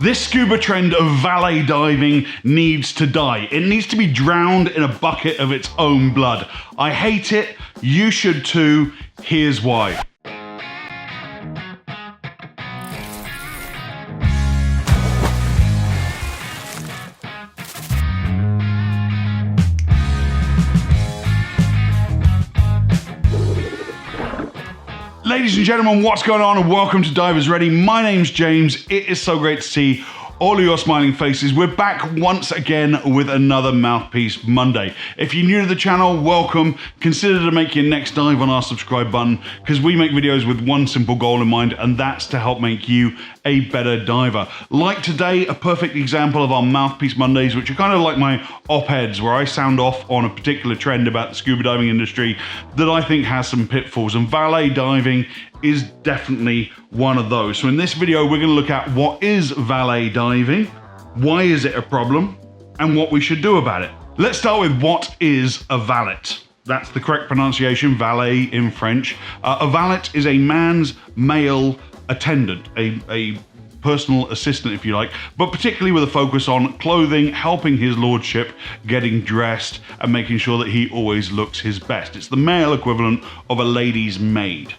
This scuba trend of valet diving needs to die. It needs to be drowned in a bucket of its own blood. I hate it. You should too. Here's why. Ladies and gentlemen, what's going on and welcome to Divers Ready. My name's James. It is so great to see all of your smiling faces. We're back once again with another Mouthpiece Monday. If you're new to the channel, welcome. Consider to make your next dive on our subscribe button because we make videos with one simple goal in mind, and that's to help make you a better diver. Like today, a perfect example of our Mouthpiece Mondays, which are kind of like my op-eds where I sound off on a particular trend about the scuba diving industry that I think has some pitfalls, and valet diving is definitely one of those. So in this video, we're going to look at what is valet diving, why is it a problem, and what we should do about it. Let's start with what is a valet. That's the correct pronunciation, valet in French. A valet is a man's male attendant, a personal assistant if you like, but particularly with a focus on clothing, helping his lordship getting dressed and making sure that he always looks his best. It's the male equivalent of a lady's maid.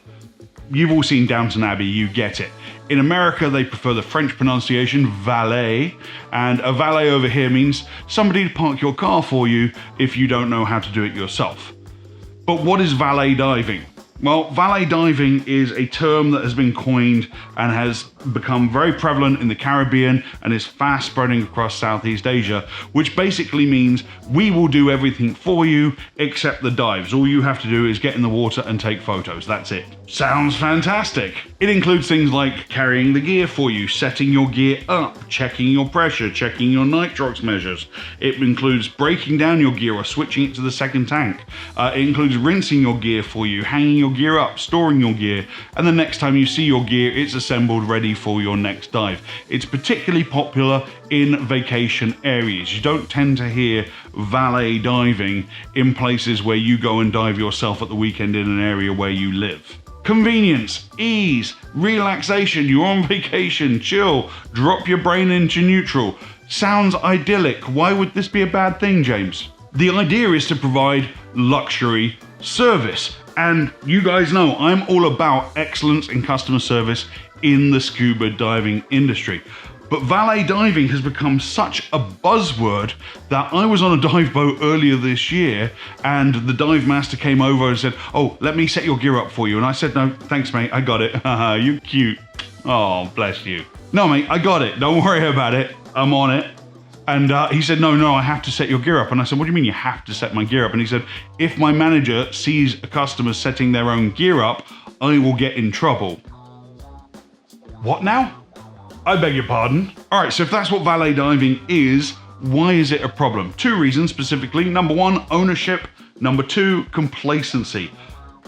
You've all seen Downton Abbey, you get it. In America, they prefer the French pronunciation, valet, and a valet over here means somebody to park your car for you if you don't know how to do it yourself. But what is valet diving? Well, valet diving is a term that has been coined and has become very prevalent in the Caribbean and is fast spreading across Southeast Asia, which basically means we will do everything for you except the dives. All you have to do is get in the water and take photos. That's it. Sounds fantastic. It includes things like carrying the gear for you, setting your gear up, checking your pressure, checking your nitrox measures. It includes breaking down your gear or switching it to the second tank. It includes rinsing your gear for you, hanging your gear up, storing your gear, and the next time you see your gear, it's assembled ready for your next dive. It's particularly popular in vacation areas. You don't tend to hear valet diving in places where you go and dive yourself at the weekend in an area where you live. Convenience, ease, relaxation, you're on vacation, chill, drop your brain into neutral. Sounds idyllic. Why would this be a bad thing, James? The idea is to provide luxury service. And you guys know I'm all about excellence in customer service in the scuba diving industry. But valet diving has become such a buzzword that I was on a dive boat earlier this year and the dive master came over and said, "Oh, let me set your gear up for you." And I said, "No, thanks mate, I got it." Haha, you cute. Oh, bless you. "No mate, I got it. Don't worry about it. I'm on it." And he said, no, I have to set your gear up. And I said, "What do you mean you have to set my gear up?" And he said, "If my manager sees a customer setting their own gear up, I will get in trouble." What now? I beg your pardon. All right, so if that's what valet diving is, why is it a problem? Two reasons specifically. Number one, ownership. Number two, complacency.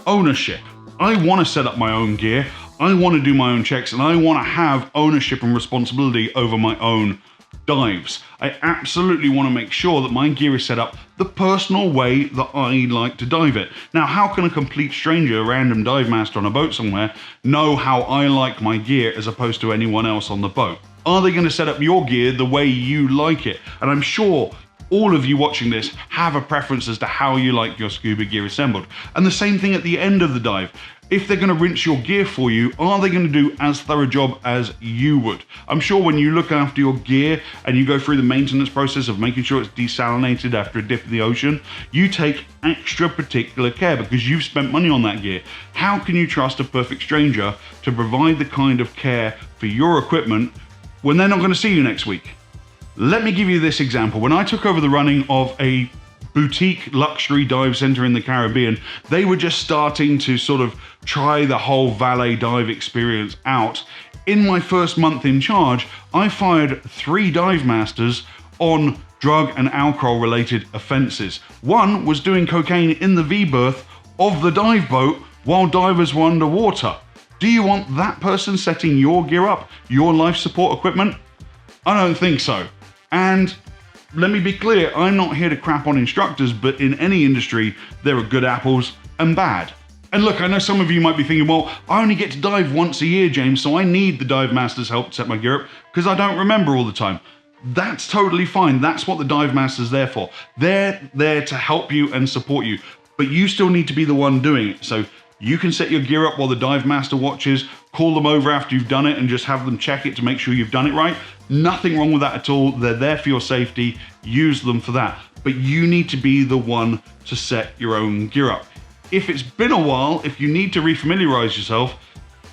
Ownership. I want to set up my own gear. I want to do my own checks, and I want to have ownership and responsibility over my own dives. I absolutely want to make sure that my gear is set up the personal way that I like to dive it. Now, how can a complete stranger, a random dive master on a boat somewhere, know how I like my gear as opposed to anyone else on the boat? Are they going to set up your gear the way you like it? And I'm sure all of you watching this have a preference as to how you like your scuba gear assembled. And the same thing at the end of the dive. If they're going to rinse your gear for you, are they going to do as thorough a job as you would? I'm sure when you look after your gear and you go through the maintenance process of making sure it's desalinated after a dip in the ocean, you take extra particular care because you've spent money on that gear. How can you trust a perfect stranger to provide the kind of care for your equipment when they're not going to see you next week? Let me give you this example. When I took over the running of a boutique luxury dive center in the Caribbean, they were just starting to sort of try the whole valet dive experience out. In my first month in charge, I fired 3 dive masters on drug and alcohol related offenses. One was doing cocaine in the V-berth of the dive boat while divers were underwater. Do you want that person setting your gear up, your life support equipment? I don't think so. And let me be clear, I'm not here to crap on instructors, but in any industry, there are good apples and bad. And look, I know some of you might be thinking, well, I only get to dive once a year, James, so I need the dive master's help to set my gear up because I don't remember all the time. That's totally fine. That's what the dive master's there for. They're there to help you and support you, but you still need to be the one doing it. So you can set your gear up while the dive master watches, call them over after you've done it and just have them check it to make sure you've done it right. Nothing wrong with that at all. They're there for your safety. Use them for that. But you need to be the one to set your own gear up. If it's been a while, if you need to refamiliarize yourself,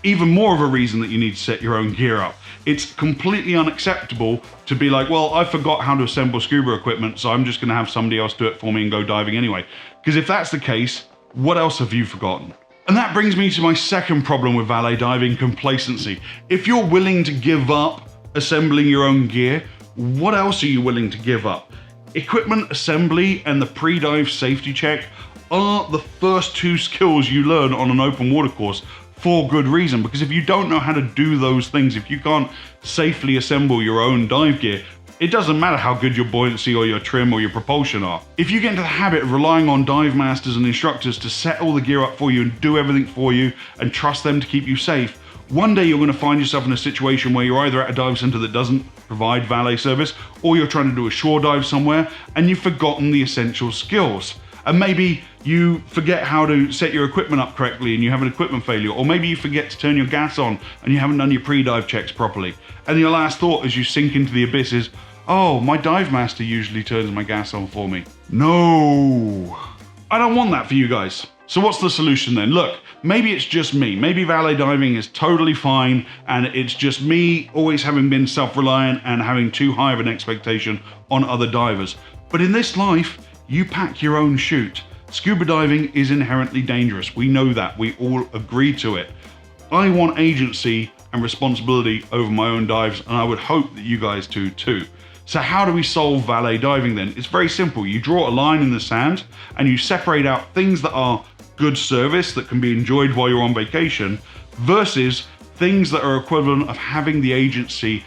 even more of a reason that you need to set your own gear up. It's completely unacceptable to be like, well, I forgot how to assemble scuba equipment, so I'm just gonna have somebody else do it for me and go diving anyway. Because if that's the case, what else have you forgotten? And that brings me to my second problem with valet diving, complacency. If you're willing to give up assembling your own gear, what else are you willing to give up? Equipment assembly and the pre-dive safety check are the first two skills you learn on an open water course for good reason, because if you don't know how to do those things, if you can't safely assemble your own dive gear, it doesn't matter how good your buoyancy or your trim or your propulsion are. If you get into the habit of relying on dive masters and instructors to set all the gear up for you and do everything for you and trust them to keep you safe, one day you're going to find yourself in a situation where you're either at a dive center that doesn't provide valet service, or you're trying to do a shore dive somewhere and you've forgotten the essential skills. And maybe you forget how to set your equipment up correctly and you have an equipment failure, or maybe you forget to turn your gas on and you haven't done your pre-dive checks properly. And your last thought as you sink into the abyss is, oh, my dive master usually turns my gas on for me. No, I don't want that for you guys. So what's the solution then? Look, maybe it's just me. Maybe valet diving is totally fine and it's just me always having been self-reliant and having too high of an expectation on other divers. But in this life, you pack your own chute. Scuba diving is inherently dangerous. We know that. We all agree to it. I want agency and responsibility over my own dives, and I would hope that you guys do too. So how do we solve valet diving then? It's very simple. You draw a line in the sand and you separate out things that are good service that can be enjoyed while you're on vacation versus things that are equivalent of having the agency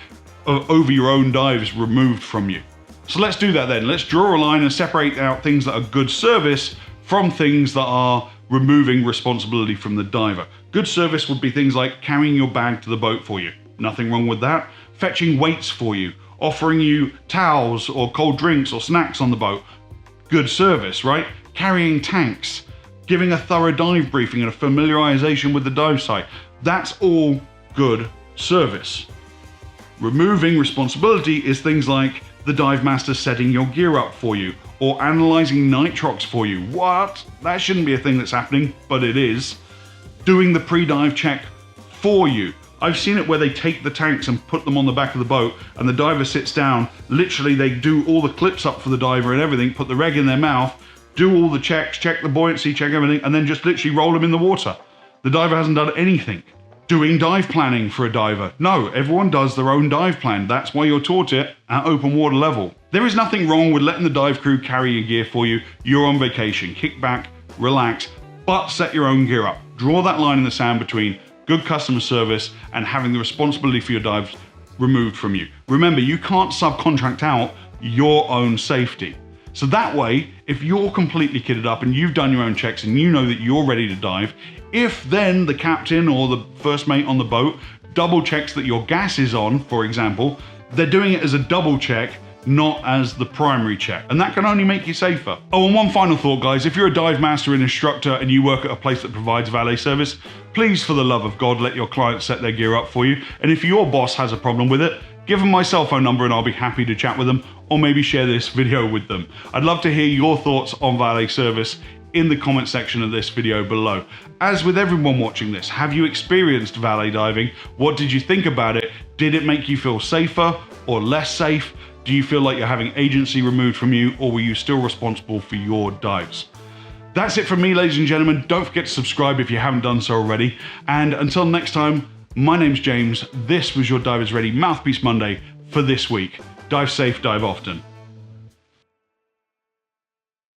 over your own dives removed from you. So let's do that then. Let's draw a line and separate out things that are good service from things that are removing responsibility from the diver. Good service would be things like carrying your bag to the boat for you. Nothing wrong with that. Fetching weights for you, offering you towels or cold drinks or snacks on the boat. Good service, right? Carrying tanks, giving a thorough dive briefing and a familiarization with the dive site. That's all good service. Removing responsibility is things like the dive master setting your gear up for you or analyzing nitrox for you. What? That shouldn't be a thing that's happening, but it is. Doing the pre-dive check for you. I've seen it where they take the tanks and put them on the back of the boat and the diver sits down. Literally, they do all the clips up for the diver and everything, put the reg in their mouth, do all the checks, check the buoyancy, check everything, and then just literally roll them in the water. The diver hasn't done anything. Doing dive planning for a diver. No, everyone does their own dive plan. That's why you're taught it at open water level. There is nothing wrong with letting the dive crew carry your gear for you. You're on vacation. Kick back, relax, but set your own gear up. Draw that line in the sand between good customer service and having the responsibility for your dives removed from you. Remember, you can't subcontract out your own safety. So that way, if you're completely kitted up and you've done your own checks and you know that you're ready to dive, if then the captain or the first mate on the boat double checks that your gas is on, for example, they're doing it as a double check, not as the primary check. And that can only make you safer. Oh, and one final thought, guys. If you're a dive master and instructor and you work at a place that provides valet service, please, for the love of God, let your clients set their gear up for you. And if your boss has a problem with it, give them my cell phone number and I'll be happy to chat with them, or maybe share this video with them. I'd love to hear your thoughts on valet service in the comment section of this video below. As with everyone watching this, have you experienced valet diving? What did you think about it? Did it make you feel safer or less safe? Do you feel like you're having agency removed from you, or were you still responsible for your dives? That's it from me, ladies and gentlemen. Don't forget to subscribe if you haven't done so already. And until next time, my name's James. This was your Divers Ready Mouthpiece Monday for this week. Dive safe, dive often.